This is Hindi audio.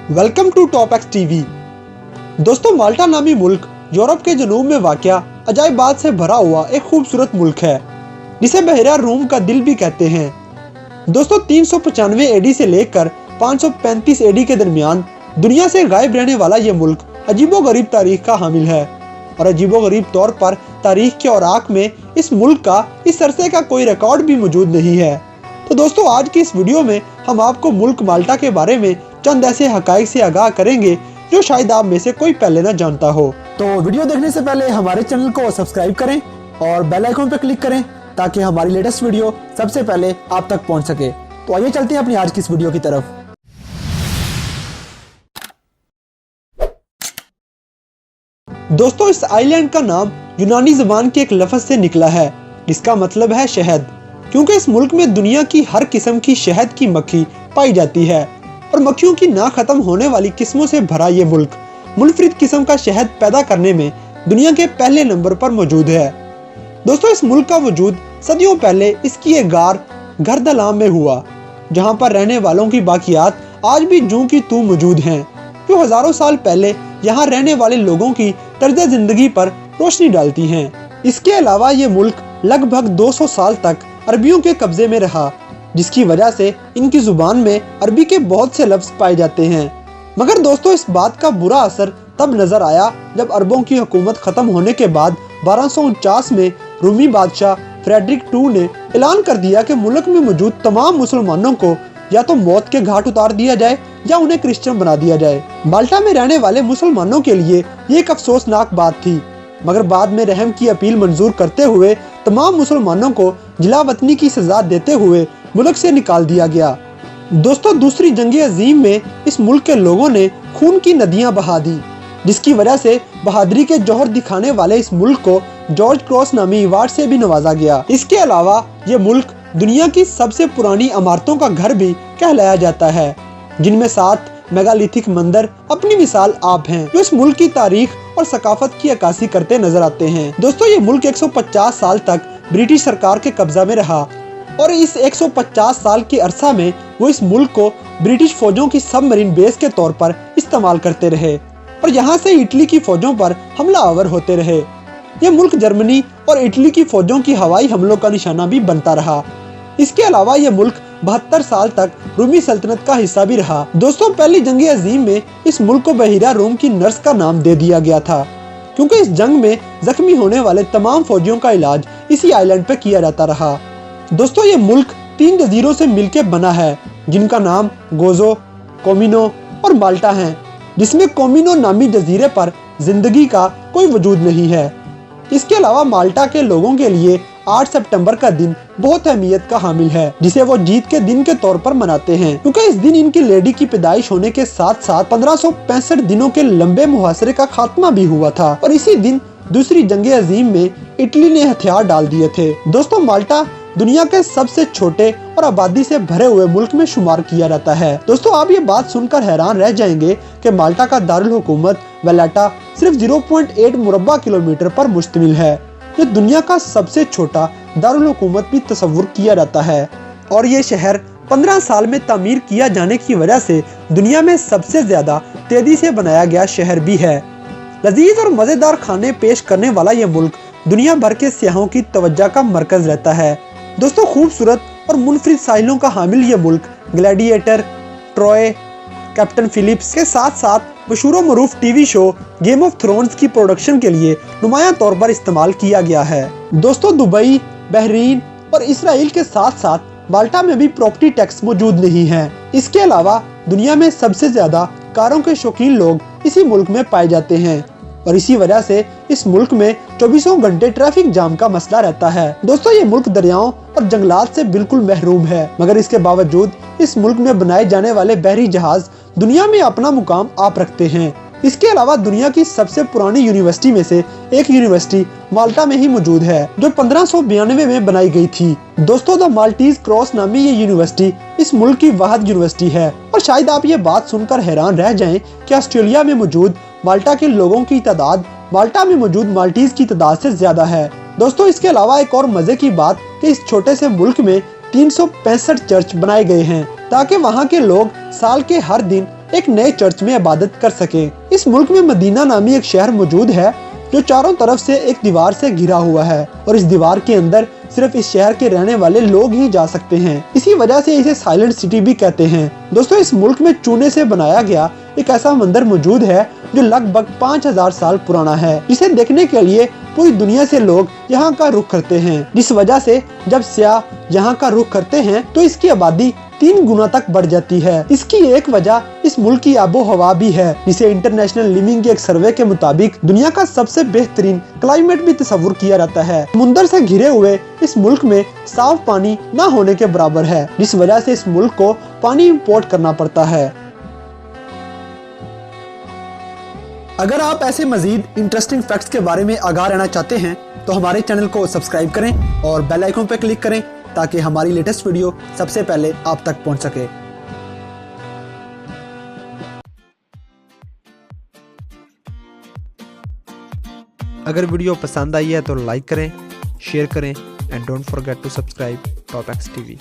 Welcome to top X TV. दोस्तों, माल्टा नामी मुल्क यूरोप के जनूब में वाक़या अजायबात से भरा हुआ एक खूबसूरत मुल्क है जिसे बहरा रूम का दिल भी कहते हैं। दोस्तों, 395 एडी से लेकर 535 एडी के दरमियान दुनिया से गायब रहने वाला ये मुल्क अजीबोगरीब तारीख का हामिल है और अजीबोगरीब तौर पर तारीख के औराक में इस मुल्क का इस अरसे का कोई रिकॉर्ड भी मौजूद नहीं है। तो दोस्तों, आज की इस वीडियो में हम आपको मुल्क माल्टा के बारे में चंद ऐसे हकाइक से आगाह करेंगे जो शायद आप में से कोई पहले न जानता हो। तो वीडियो देखने से पहले हमारे चैनल को सब्सक्राइब करें और बेल आइकन पर क्लिक करें ताकि हमारी लेटेस्ट वीडियो सबसे पहले आप तक पहुंच सके। तो आइए चलते हैं अपनी आज की इस वीडियो की तरफ। दोस्तों, इस आइलैंड का नाम यूनानी ज़बान के एक लफ्ज़ से निकला है जिसका मतलब है शहद, क्योंकि इस मुल्क में दुनिया की हर किस्म की शहद की मक्खी पाई जाती है और मक्खियों की ना खत्म होने वाली किस्मों से भरा ये मुल्क मुनफरिद किस्म का शहद पैदा करने में दुनिया के पहले नंबर पर मौजूद है। दोस्तों, इस मुल्क का वजूद सदियों पहले इसकी एक गार घरदलाम में हुआ, जहां पर रहने वालों की बाकियात आज भी जूं की तू मौजूद हैं, जो हजारों साल पहले यहाँ रहने वाले लोगों की तर्ज जिंदगी पर रोशनी डालती हैं। इसके अलावा ये मुल्क लगभग 200 साल तक अरबियों के कब्जे में रहा, जिसकी वजह से इनकी जुबान में अरबी के बहुत से लफ्ज पाए जाते हैं। मगर दोस्तों, इस बात का बुरा असर तब नजर आया जब अरबों की हुकूमत खत्म होने के बाद 1249 में रूमी बादशाह फ्रेडरिक II ने ऐलान कर दिया कि मुल्क में मौजूद तमाम मुसलमानों को या तो मौत के घाट उतार दिया जाए या उन्हें क्रिश्चियन बना दिया जाए। माल्टा में रहने वाले मुसलमानों के लिए ये एक अफसोसनाक बात थी, मगर बाद में रहम की अपील मंजूर करते हुए तमाम मुसलमानों को जिलावतनी की सजा देते हुए मुल्क से निकाल दिया गया। दोस्तों, दूसरी जंग अजीम में इस मुल्क के लोगों ने खून की नदियां बहा दी, जिसकी वजह से बहादुरी के जौहर दिखाने वाले इस मुल्क को जॉर्ज क्रॉस नामी अवार्ड से भी नवाजा गया। इसके अलावा ये मुल्क दुनिया की सबसे पुरानी इमारतों का घर भी कहलाया जाता है, जिनमें 7 मेगालिथिक मंदिर अपनी मिसाल आप हैं, जो इस मुल्क की तारीख और सकाफत की अक्कासी करते नजर आते हैं। दोस्तों, ये मुल्क 150 साल तक ब्रिटिश सरकार के कब्जा में रहा और इस 150 साल के अरसा में वो इस मुल्क को ब्रिटिश फौजों की सबमरीन बेस के तौर पर इस्तेमाल करते रहे और यहाँ से इटली की फौजों पर हमलावर होते रहे। ये मुल्क जर्मनी और इटली की फौजों की हवाई हमलों का निशाना भी बनता रहा। इसके अलावा ये मुल्क 72 साल तक रूमी सल्तनत का हिस्सा भी रहा। दोस्तों, पहली जंग अजीम में इस मुल्क को बहरा रूम की नर्स का नाम दे दिया गया था, क्योंकि इस जंग में जख्मी होने वाले तमाम फौजियों का इलाज इसी आइलैंड पे किया जाता रहा। दोस्तों, ये मुल्क 3 जजीरों से मिलकर बना है, जिनका नाम गोजो, कोमिनो और माल्टा है, जिसमें कोमिनो नामी जजीरे पर जिंदगी का कोई वजूद नहीं है। इसके अलावा माल्टा के लोगों के लिए 8 सितंबर का दिन बहुत अहमियत का हामिल है, जिसे वो जीत के दिन के तौर पर मनाते हैं, क्योंकि इस दिन इनकी लेडी की पैदाइश होने के साथ साथ 1565 दिनों के लंबे मुहासरे का खात्मा भी हुआ था और इसी दिन दूसरी जंग अजीम में इटली ने हथियार डाल दिए थे। दोस्तों, माल्टा दुनिया के सबसे छोटे और आबादी से भरे हुए मुल्क में शुमार किया जाता है। दोस्तों, आप ये बात सुनकर हैरान रह जाएंगे कि माल्टा का दारुल हुकूमत वैलेटा सिर्फ 0.8 मुरब्बा किलोमीटर पर मुश्तमिल है, जो दुनिया का सबसे छोटा दारुल हुकूमत भी तस्वुर किया जाता है और ये शहर 15 साल में तामीर किया जाने की वजह से दुनिया में सबसे ज्यादा तेजी से बनाया गया शहर भी है। लजीज और मजेदार खाने पेश करने वाला ये मुल्क दुनिया भर के सियाहों की तवज्जो का मरकज रहता है। दोस्तों, खूबसूरत और मुनफरिद साहिलों का हामिल ये मुल्क ग्लैडिएटर, ट्रॉय, कैप्टन फिलिप्स के साथ साथ मशहूर मरूफ TV show Game of Thrones की प्रोडक्शन के लिए नुमाया तौर पर इस्तेमाल किया गया है। दोस्तों, दुबई, बहरीन और इसराइल के साथ साथ माल्टा में भी प्रॉपर्टी टैक्स मौजूद नहीं है। इसके अलावा दुनिया में सबसे ज्यादा कारों के शौकीन लोग इसी मुल्क में पाए जाते हैं और इसी वजह से इस मुल्क में 24 घंटे ट्रैफिक जाम का मसला रहता है। दोस्तों, ये मुल्क दरियाओं और जंगलात से बिल्कुल महरूम है, मगर इसके बावजूद इस मुल्क में बनाए जाने वाले बहरी जहाज दुनिया में अपना मुकाम आप रखते हैं। इसके अलावा दुनिया की सबसे पुरानी यूनिवर्सिटी में से एक यूनिवर्सिटी माल्टा में ही मौजूद है, जो 1592 में बनाई गई थी। दोस्तों, द माल्टीज क्रॉस नामी ये यूनिवर्सिटी इस मुल्क की वाहिद यूनिवर्सिटी है और शायद आप ये बात सुनकर हैरान रह जाएं कि ऑस्ट्रेलिया में मौजूद माल्टा के लोगों की तादाद माल्टा में मौजूद माल्टीज की तादाद से ज्यादा है। दोस्तों, इसके अलावा एक और मजे की बात कि इस छोटे से मुल्क में 365 चर्च बनाए गए हैं ताकि वहाँ के लोग साल के हर दिन एक नए चर्च में इबादत कर सके। इस मुल्क में मदीना नामी एक शहर मौजूद है जो चारों तरफ से एक दीवार से घिरा हुआ है और इस दीवार के अंदर सिर्फ इस शहर के रहने वाले लोग ही जा सकते हैं। इसी वजह से इसे साइलेंट सिटी भी कहते हैं। दोस्तों, इस मुल्क में चूने से बनाया गया एक ऐसा मंदिर मौजूद है जो लगभग 5000 साल पुराना है, जिसे देखने के लिए पूरी दुनिया से लोग यहाँ का रुख करते हैं। जिस वजह से जब सयाह यहाँ का रुख करते हैं तो इसकी आबादी 3 गुना तक बढ़ जाती है। इसकी एक वजह इस मुल्क की आबो हवा भी है, जिसे इंटरनेशनल लिविंग के एक सर्वे के मुताबिक दुनिया का सबसे बेहतरीन क्लाइमेट भी तस्वुर किया जाता है। समुंदर से घिरे हुए इस मुल्क में साफ पानी न होने के बराबर है, जिस वजह से इस मुल्क को पानी इंपोर्ट करना पड़ता है। अगर आप ऐसे मजीद इंटरेस्टिंग फैक्ट्स के बारे में आगाह रहना चाहते हैं तो हमारे चैनल को सब्सक्राइब करें और बेल आइकन पर क्लिक करें ताकि हमारी लेटेस्ट वीडियो सबसे पहले आप तक पहुंच सके। अगर वीडियो पसंद आई है तो लाइक करें, शेयर करें and don't forget to subscribe top X TV.